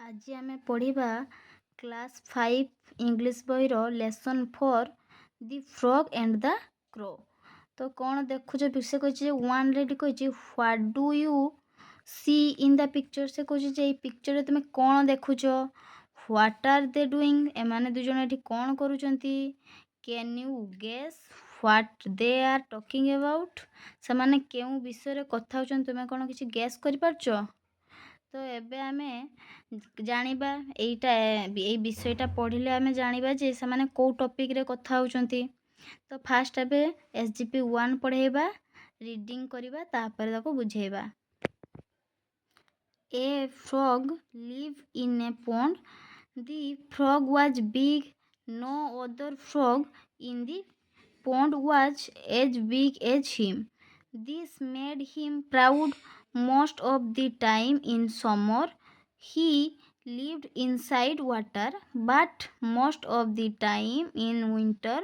ଆଜି ଆମେ ପଢ଼ିବା କ୍ଲାସ୍ 5 ଇଂଲିଶ ବହିର lesson 4 the frog and the crow. ତ କ'ଣ ଦେଖୁଛ ସେ କହିଛି ଯେ 1ରେ ଏଠି କହିଛି what do you see in the picture. ସେ କହୁଛି ଯେ ଏଇ ପିକ୍ଚରରେ ତୁମେ କ'ଣ ଦେଖୁଛ। ହ୍ୱାଟ୍ ଆର୍ ଦେ ଡୁଇଂ, ଏମାନେ ଦୁଇଜଣ ଏଠି କ'ଣ କରୁଛନ୍ତି। Can you guess what they are talking about, ସେମାନେ କେଉଁ ବିଷୟରେ କଥା ହେଉଛନ୍ତି ତୁମେ କ'ଣ କିଛି ଗେସ୍ କରିପାରୁଛ। ତ ଏବେ ଆମେ ଜାଣିବା ଏଇ ବିଷୟଟା ପଢ଼ିଲେ ଆମେ ଜାଣିବା ଯେ ସେମାନେ କେଉଁ ଟପିକ୍ରେ କଥା ହେଉଛନ୍ତି। ତ ଫାର୍ଷ୍ଟ ଏବେ SGP1 ପଢ଼େଇବା, ରିଡ଼ିଂ କରିବା, ତାପରେ ତାକୁ ବୁଝେଇବା। A frog lived in a pond. The frog was big. No other frog in the pond was as big as him. This made him proud. Most of the time in summer, he lived inside water, but most of the time in winter,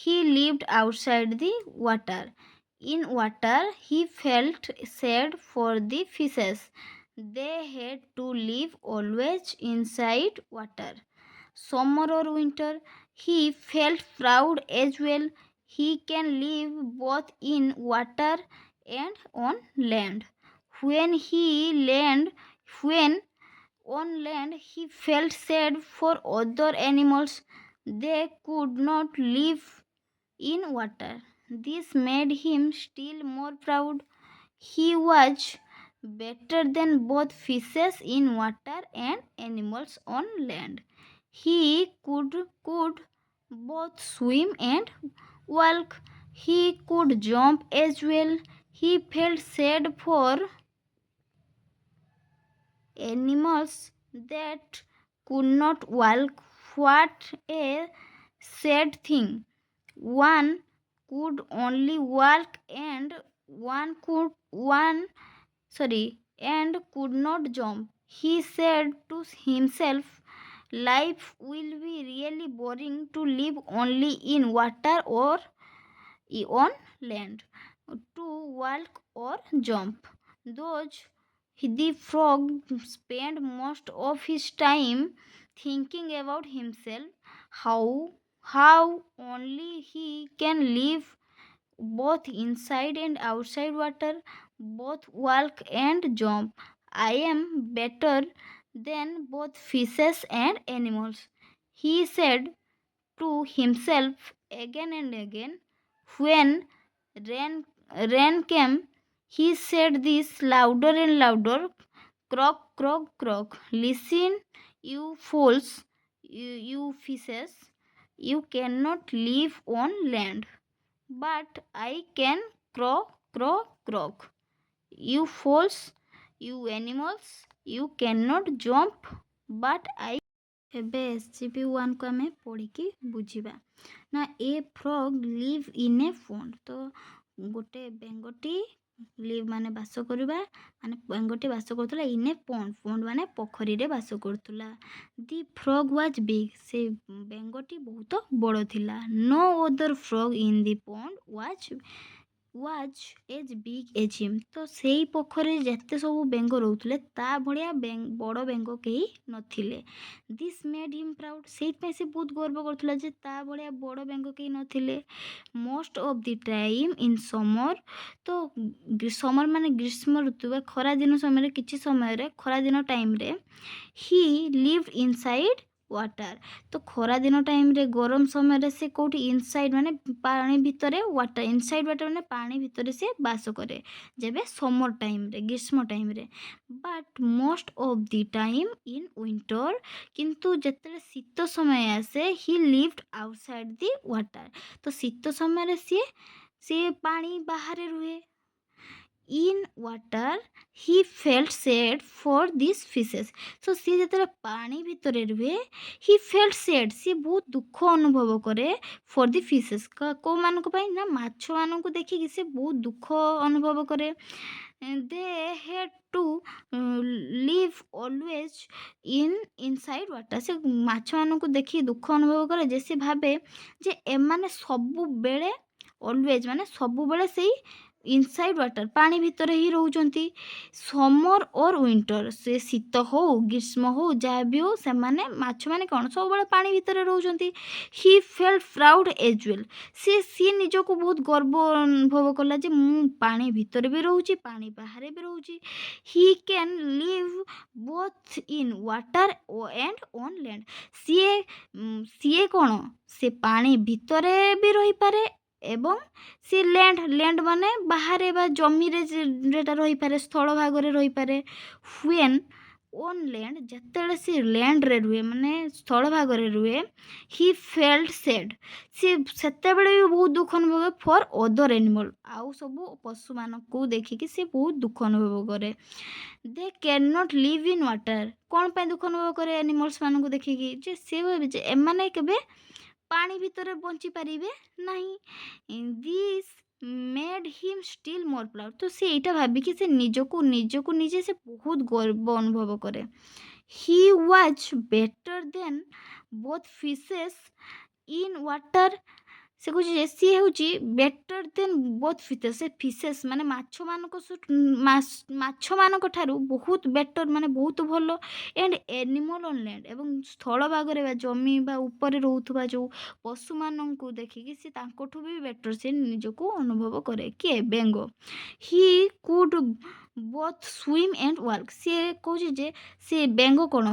he lived outside the water. In water, he felt sad for the fishes. They had to live always inside water. Summer or winter, he felt proud as well. He can live both in water and on land. When on land, he felt sad for other animals. They could not live in water. This made him still more proud. He was better than both fishes in water and animals on land. He could both swim and walk. He could jump as well. He felt sad for animals that could not walk. What a sad thing. One could only walk and could not jump. He said to himself, life will be really boring to live only in water or on land, to walk or jump. The frog spent most of his time thinking about himself, how only he can live both inside and outside water, both walk and jump. I am better than both fishes and animals, he said to himself again and again. When rain came, he said this louder and louder, croak, croak, croak. Listen, you fools, you fishes, you cannot live on land, but I can croak, croak, croak. You fools, you animals, you cannot jump, but I। ଏବେ SGP1 ଆମେ ପଢ଼ିକି ବୁଝିବା। ନା ଏ frog live in a ପଣ୍ଡ, ତ ଗୋଟେ ବେଙ୍ଗଟି leave ମାନେ ବାସ କରିବା, ମାନେ ବେଙ୍ଗଟି ବାସ କରୁଥିଲା ଇନ୍ ଏ ପଣ୍ଡ ମାନେ ପୋଖରୀରେ ବାସ କରୁଥିଲା। ଦି ଫ୍ରଗ୍ ୱାଜ୍ ବିଗ୍, ସେ ବେଙ୍ଗଟି ବହୁତ ବଡ଼ ଥିଲା। No other frog in the pond was as big as him, ତ ସେଇ ପୋଖରୀରେ ଯେତେ ସବୁ ବେଙ୍ଗ ରହୁଥିଲେ ତା ଭଳିଆ ବଡ଼ ବେଙ୍ଗ କେହି ନଥିଲେ। ଦିସ୍ ମେଡ୍ ହିମ୍ ପ୍ରାଉଡ୍, ସେଇଥିପାଇଁ ସେ ବହୁତ ଗର୍ବ କରୁଥିଲା ଯେ ତା ଭଳିଆ ବଡ଼ ବେଙ୍ଗ କେହି ନଥିଲେ। Most of the time in summer, ତ ସମର୍ ମାନେ ଗ୍ରୀଷ୍ମ ଋତୁ ବା ଖରାଦିନ ସମୟରେ, କିଛି ସମୟରେ ଖରାଦିନ ଟାଇମ୍ରେ ହି ଲିଭ୍ ଇନସାଇଡ୍ ୱାଟର୍, ତ ଖରାଦିନ ଟାଇମ୍ରେ ଗରମ ସମୟରେ ସେ କେଉଁଠି ଇନସାଇଡ୍ ମାନେ ପାଣି ଭିତରେ, ୱାଟର୍ ଇନସାଇଡ୍ ୱାଟର୍ ମାନେ ପାଣି ଭିତରେ ସେ ବାସ କରେ ଯେବେ ସମର୍ ଟାଇମ୍ରେ, ଗ୍ରୀଷ୍ମ ଟାଇମ୍ରେ। But most of the time in winter, କିନ୍ତୁ ଯେତେବେଳେ ଶୀତ ସମୟ ଆସେ, he lived outside the water, ତ ଶୀତ ସମୟରେ ସିଏ ପାଣି ବାହାରେ ରୁହେ। In water he felt sad for this fishes, ତ ସିଏ ଯେତେବେଳେ ପାଣି ଭିତରେ ରୁହେ, ହି ଫେଲ୍ଟ ସେଡ୍, ସିଏ ବହୁତ ଦୁଃଖ ଅନୁଭବ କରେ ଫର୍ ଦି ଫିସେସ୍, କେଉଁମାନଙ୍କ ପାଇଁ ନା ମାଛମାନଙ୍କୁ ଦେଖିକି ସେ ବହୁତ ଦୁଃଖ ଅନୁଭବ କରେ। They had to live always inside water, ସେ ମାଛମାନଙ୍କୁ ଦେଖି ଦୁଃଖ ଅନୁଭବ କରେ ଯେ ସେ ଭାବେ ଯେ ଏମାନେ ସବୁବେଳେ, ଅଲୱେଜ୍ ମାନେ ସବୁବେଳେ ସେଇ ଇନସାଇଡ୍ ୱାଟର ପାଣି ଭିତରେ ହିଁ ରହୁଛନ୍ତି। ସମର ଅର୍ ୱିଣ୍ଟର ସେ ଶୀତ ହଉ ଗ୍ରୀଷ୍ମ ହଉ ଯାହା ବି ହଉ ସେମାନେ ମାଛମାନେ କ'ଣ ସବୁବେଳେ ପାଣି ଭିତରେ ରହୁଛନ୍ତି। ହି ଫେଲ୍ଟ ପ୍ରାଉଡ୍ ଏଜ୍ ୱେଲ୍ ସିଏ ନିଜକୁ ବହୁତ ଗର୍ବ ଅନୁଭବ କଲା ଯେ ମୁଁ ପାଣି ଭିତରେ ବି ରହୁଛି ପାଣି ବାହାରେ ବି ରହୁଛି। He can live both in water and on land ସିଏ କ'ଣ ସେ ପାଣି ଭିତରେ ବି ରହିପାରେ ଏବଂ ସେ ଲ୍ୟାଣ୍ଡ ମାନେ ବାହାରେ ବା ଜମିରେ ଯେଟା ରହିପାରେ ସ୍ଥଳ ଭାଗରେ ରହିପାରେ। ହୁଏନ୍ ଓନ୍ ଲ୍ୟାଣ୍ଡ ଯେତେବେଳେ ସେ ଲ୍ୟାଣ୍ଡରେ ରୁହେ ମାନେ ସ୍ଥଳ ଭାଗରେ ରୁହେ ହି ଫେଲ୍ଟ ସେଡ୍ ସିଏ ସେତେବେଳେ ବି ବହୁତ ଦୁଃଖ ଅନୁଭବ ଫର୍ ଅଦର ଏନିମଲ୍ ଆଉ ସବୁ ପଶୁମାନଙ୍କୁ ଦେଖିକି ସେ ବହୁତ ଦୁଃଖ ଅନୁଭବ କରେ। They can not live in water କ'ଣ ପାଇଁ ଦୁଃଖ ଅନୁଭବ କରେ ଆନିମଲ୍ସ ମାନଙ୍କୁ ଦେଖିକି ଯେ ସେ ଭାବେ ଯେ ଏମାନେ କେବେ ପାଣି ଭିତରେ ବଞ୍ଚିପାରିବେ ନାହିଁ। This made him still more proud ତ ସେ ଏଇଟା ଭାବିକି ସେ ନିଜକୁ ନିଜେ ସେ ବହୁତ ଗର୍ବ ଅନୁଭବ କରେ। He was better then both phases in water ସେ କହୁଛି ଯେ ସିଏ ହେଉଛି ବେଟର୍ ଦେନ୍ ବୋଥ୍ ଫିସେସ୍ ସେ ଫିସେସ୍ ମାନେ ମାଛମାନଙ୍କ ଠାରୁ ବହୁତ ବେଟର୍ ମାନେ ବହୁତ ଭଲ ଆଣ୍ଡ ଏନିମଲ୍ ଅନ୍ ଲ୍ୟାଣ୍ଡ ଏବଂ ସ୍ଥଳ ଭାଗରେ ବା ଜମି ବା ଉପରେ ରହୁଥିବା ଯେଉଁ ପଶୁମାନଙ୍କୁ ଦେଖିକି ସେ ତାଙ୍କଠୁ ବି ବେଟର୍ ସେ ନିଜକୁ ଅନୁଭବ କରେ। କିଏ ବେଙ୍ଗ he could both swim and walk ସିଏ କହୁଛି ଯେ ସେ ବେଙ୍ଗ କ'ଣ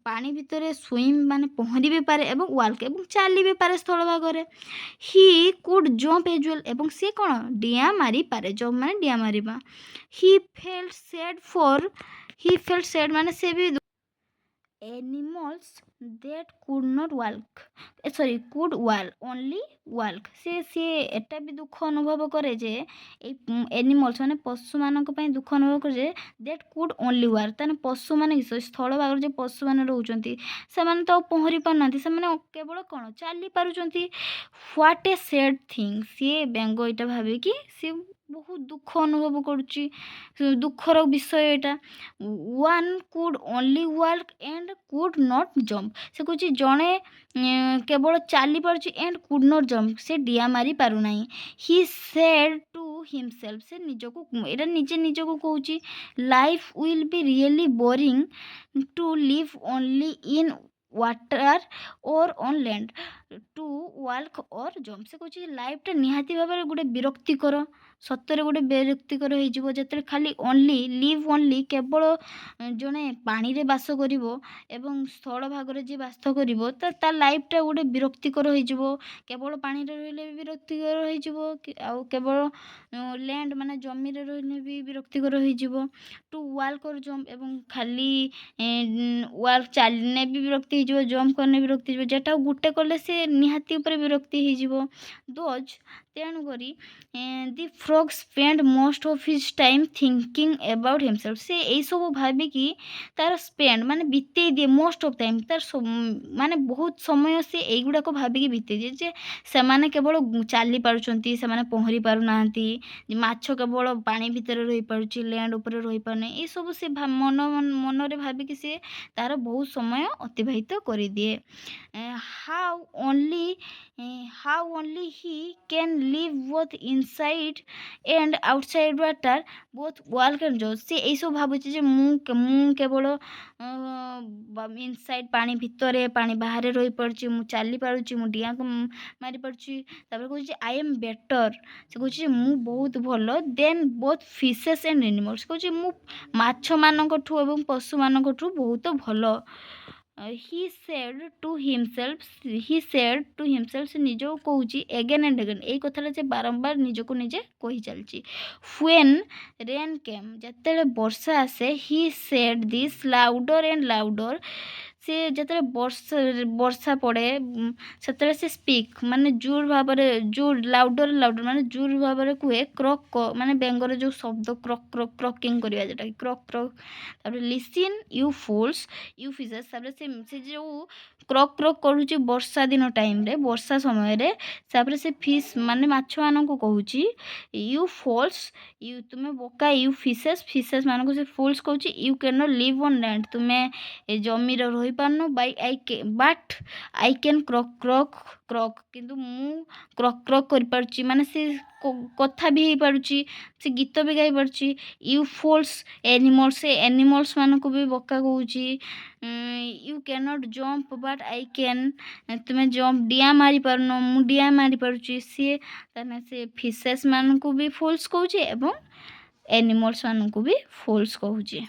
ପାଣି ଭିତରେ ସ୍ୱିମ୍ ମାନେ ପହଁରି ବି ପାରେ ଏବଂ ୱାର୍କ ଏବଂ ଚାଲି ବି ପାରେ ସ୍ଥଳ ଭାଗରେ। He could jump age well ଏବଂ ସିଏ କ'ଣ ଡିଆଁ ମାରିପାରେ ଜମ୍ପ ମାନେ ଡିଆଁ ମାରିବା। ହି ଫେଲ୍ଟ ସେଡ୍ ମାନେ ସେ ବି animals that could not walk could walk only walk ସିଏ ଏଟା ବି ଦୁଃଖ ଅନୁଭବ କରେ ଯେ ଏଇ ଏନିମଲ୍ସ ମାନେ ପଶୁମାନଙ୍କ ପାଇଁ ଦୁଃଖ ଅନୁଭବ କରେ ଯେ that could only walk ତାହେଲେ ପଶୁମାନେ ସ୍ଥଳ ଭାଗରେ ଯେ ପଶୁମାନେ ରହୁଛନ୍ତି ସେମାନେ ତ ଆଉ ପହଁରି ପାରୁନାହାନ୍ତି ସେମାନେ କେବଳ କ'ଣ ଚାଲି ପାରୁଛନ୍ତି। ହ୍ୱାଟ୍ ଏ ସେଡ୍ ଥିଙ୍ଗ ସିଏ ବେଙ୍ଗ ଏଇଟା ଭାବିକି ସିଏ ବହୁତ ଦୁଃଖ ଅନୁଭବ କରୁଛି ଦୁଃଖର ବିଷୟ ଏଇଟା। One could only work and could not jump ସେ କହୁଛି ଜଣେ କେବଳ ଚାଲିପାରୁଛି ଆଣ୍ଡ କୁଡ୍ ନଟ୍ ଜମ୍ପ ସେ ଡିଆଁ ମାରି ପାରୁନାହିଁ। ହି ସେଡ୍ ଟୁ ହିମସେଲ୍ଫ ସେ ଏଇଟା ନିଜକୁ କହୁଛି life will be really boring to live only in water or on land to walk or jump ସେ କହୁଛି ଲାଇଫ୍ଟା ନିହାତି ଭାବରେ ଗୋଟେ ବିରକ୍ତିକର ସତରେ ଗୋଟେ ବିରକ୍ତିକର ହେଇଯିବ ଯେତେବେଳେ ଖାଲି ଲିଭ୍ ଓନ୍ଲି କେବଳ ଜଣେ ପାଣିରେ ବାସ କରିବ ଏବଂ ସ୍ଥଳ ଭାଗରେ ଯିଏ ବାସ କରିବ ତା ଲାଇଫ୍ଟା ଗୋଟେ ବିରକ୍ତିକର ହେଇଯିବ। କେବଳ ପାଣିରେ ରହିଲେ ବି ବିରକ୍ତିକର ହେଇଯିବ ଆଉ କେବଳ ଲ୍ୟାଣ୍ଡ ମାନେ ଜମିରେ ରହିଲେ ବି ବିରକ୍ତିକର ହେଇଯିବ। ଟୁ ୱାଲ୍କ ଅର୍ ଜମ୍ପ ଏବଂ ଖାଲି ୱାଲ୍କ ଚାଲିଲେ ବି ବିରକ୍ତି ହେଇଯିବ ଜମ୍ପ କଲେ ବିରକ୍ତି ହେଇଯିବ ଯେଟା ଗୋଟେ କଲେ ସେ ନିହାତି ଉପରେ ବିରକ୍ତି ହେଇଯିବ। ଦୋଜ୍ ତେଣୁକରି the frog spend most of his time thinking about himself ସେ ଏଇସବୁ ଭାବିକି ତାର ସ୍ପେଣ୍ଡ ମାନେ ବିତେଇ ଦିଏ ମୋଷ୍ଟ ଅଫ୍ ଟାଇମ୍ ତାର ମାନେ ବହୁତ ସମୟ ସେ ଏଇଗୁଡ଼ାକ ଭାବିକି ବିତେଇ ଦିଏ ଯେ ସେମାନେ କେବଳ ଚାଲି ପାରୁଛନ୍ତି ସେମାନେ ପହଁରି ପାରୁନାହାନ୍ତି ମାଛ କେବଳ ପାଣି ଭିତରେ ରହିପାରୁଛି ଲ୍ୟାଣ୍ଡ ଉପରେ ରହିପାରୁନି ଏଇସବୁ ସେ ମନରେ ଭାବିକି ସେ ତାର ବହୁତ ସମୟ ଅତିବାହିତ କରିଦିଏ। How only he can live both inside and outside water both walk and jump ସେ ଏଇସବୁ ଭାବୁଛି ଯେ ମୁଁ କେବଳ ଇନସାଇଡ୍ ପାଣି ଭିତରେ ପାଣି ବାହାରେ ରହିପାରୁଛି ମୁଁ ଚାଲିପାରୁଛି ମୁଁ ଡିଆଁ ମାରିପାରୁଛି ତାପରେ କହୁଛି ଆଇ ଏମ୍ ବେଟର୍ ସେ କହୁଛି ଯେ ମୁଁ ବହୁତ ଭଲ ଦେନ୍ ବୋଥ୍ ଫିସେସ୍ ଆଣ୍ଡ ଏନିମଲ୍ସ କହୁଛି ମୁଁ ମାଛମାନଙ୍କଠୁ ଏବଂ ପଶୁମାନଙ୍କଠୁ ବହୁତ ଭଲ। ହି ସେଡ୍ ଟୁ ହିମସେଲ୍ଫ ସେ ନିଜକୁ କହୁଛି ଏଗେନ୍ ଆଣ୍ଡ ଏଗେନ୍ ଏଇ କଥାଟା ସେ ବାରମ୍ବାର ନିଜକୁ ନିଜେ କହି ଚାଲିଛି। ହ୍ୱେନ୍ ରେନ୍ କେମ୍ ଯେତେବେଳେ ବର୍ଷା ଆସେ ହି ସେଡ୍ ଦିସ୍ ଲାଉଡର ଆଣ୍ଡ ଲାଉଡର ସେ ଯେତେବେଳେ ବର୍ଷା ପଡ଼େ ସେତେବେଳେ ସେ ସ୍ପିକ୍ ମାନେ ଲାଉଡର ମାନେ ଜୋର ଭାବରେ କୁହେ କ୍ରକ୍ ମାନେ ବେଙ୍ଗର ଯେଉଁ ଶବ୍ଦ କ୍ରକିଂ କରିବା ଯେଉଁଟା କି କ୍ରକ୍ ତାପରେ listen you fools you fishes ତାପରେ ସେ ଯେଉଁ କ୍ରକ୍ କରୁଛି ବର୍ଷା ଦିନ ଟାଇମ୍ରେ ବର୍ଷା ସମୟରେ ତାପରେ ସେ ଫିସ୍ ମାନେ ମାଛମାନଙ୍କୁ କହୁଛି ୟୁ ଫୋଲ୍ସ ତୁମେ ବୋକା ୟୁ ଫିସେସ୍ ମାନଙ୍କୁ ସେ ଫୁଲ୍ସ କହୁଛି you can not live on land ତୁମେ ଏ ଜମିରେ କହିପାରୁନ but I can croak croak croak, କିନ୍ତୁ ମୁଁ କ୍ରକ୍ କ୍ରକ୍ କରିପାରୁଛି, ମାନେ ସେ କଥା ବି ହେଇପାରୁଛି, ସେ ଗୀତ ବି ଗାଇପାରୁଛି। ୟୁ ଫୋଲ୍ସ ଏନିମଲ୍ସ, ସେ ଏନିମଲ୍ସ ମାନଙ୍କୁ ବି ବୋକା କହୁଛି। You can't jump but I can, ତୁମେ ଡିଆଁ ମାରିପାରୁନ, ମୁଁ ଡିଆଁ ମାରିପାରୁଛି। ସିଏ ତାହେଲେ ସେ ଫିସେସ୍ ମାନଙ୍କୁ ବି ଫୋଲ୍ସ କହୁଛି ଏବଂ ଏନିମଲ୍ସ ମାନଙ୍କୁ ବି ଫୋଲ୍ସ କହୁଛି।